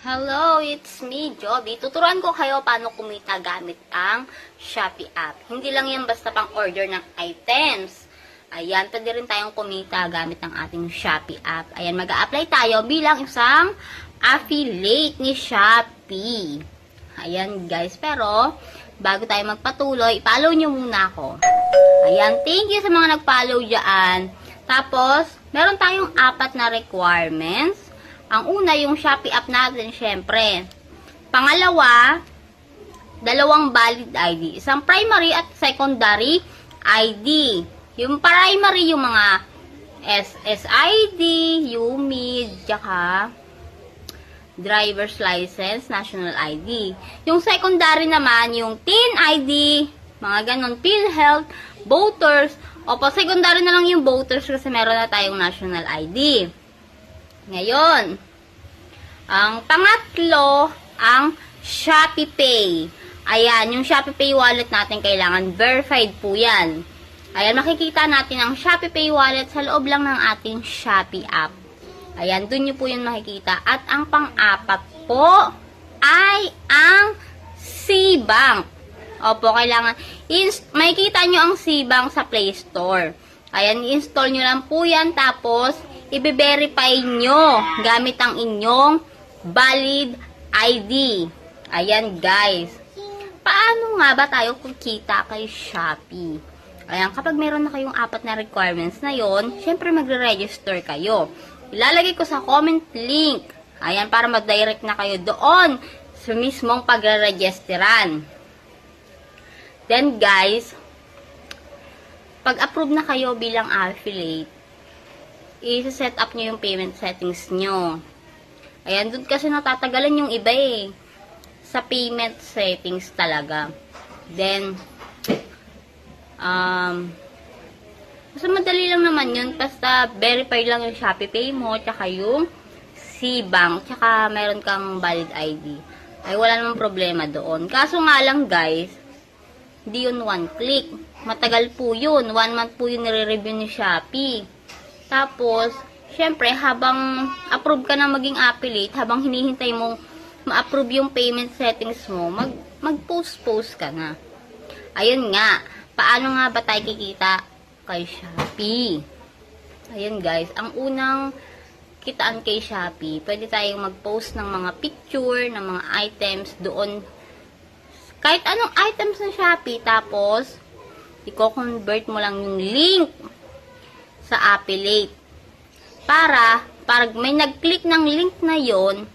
Hello, it's me, Joby. Tuturuan ko kayo paano kumita gamit ang Shopee app. Hindi lang yan basta pang order ng items. Ayan, pwede rin tayong kumita gamit ang ating Shopee app. Ayan, mag-a-apply tayo bilang isang affiliate ni Shopee. Ayan guys, pero bago tayo magpatuloy, i-follow nyo muna ako. Ayan, thank you sa mga nag-follow dyan. Tapos, meron tayong 4 na requirements. Ang una, yung Shopee app natin, syempre. Pangalawa, 2 valid ID. Isang primary at secondary ID. Yung primary, yung mga SSID, UMID, tsaka driver's license, national ID. Yung secondary naman, yung TIN ID, mga ganon, PhilHealth, voters. Opo, secondary na lang yung voters kasi meron na tayong national ID. Ngayon, ang pangatlo, ang Shopee Pay. Ayan, yung Shopee Pay wallet natin kailangan verified po yan. Ayan, makikita natin ang Shopee Pay wallet sa loob lang ng ating Shopee app. Ayan, dun nyo po yun makikita. At ang pang-apat po ay ang C-Bank. Opo, kailangan, makikita nyo ang C-Bank sa Play Store. Ayan, i-install nyo lang po yan, tapos i-verify nyo gamit ang inyong valid ID. Ayan guys. Paano nga ba tayo kikita kay Shopee? Ayan, kapag meron na kayong 4 na requirements na yon, syempre magre-register kayo. Ilalagay ko sa comment link. Ayan, para mag-direct na kayo doon sa mismong pagre-registeran. Then guys, pag-approve na kayo bilang affiliate, i-set up nyo yung payment settings nyo. Ayan, doon kasi natatagalan yung iba eh. Sa payment settings talaga. Then, basta madali lang naman yun. Basta verify lang yung Shopee Pay mo, tsaka yung C-Bank, tsaka meron kang valid ID. Ay, wala namang problema doon. Kaso nga lang guys, hindi yun 1 click. Matagal po yun. 1 month po yun nire-review ni Shopee. Tapos, syempre, habang approve ka na maging affiliate, habang hinihintay mo ma-approve yung payment settings mo, mag-post ka na. Ayun nga, paano nga ba tayo kikita kay Shopee? Ayun guys, ang unang kitaan kay Shopee, pwede tayong mag-post ng mga picture, ng mga items doon. Kahit anong items ng Shopee, tapos, i-convert mo lang yung link sa affiliate. Para may nag-click ng link na yon,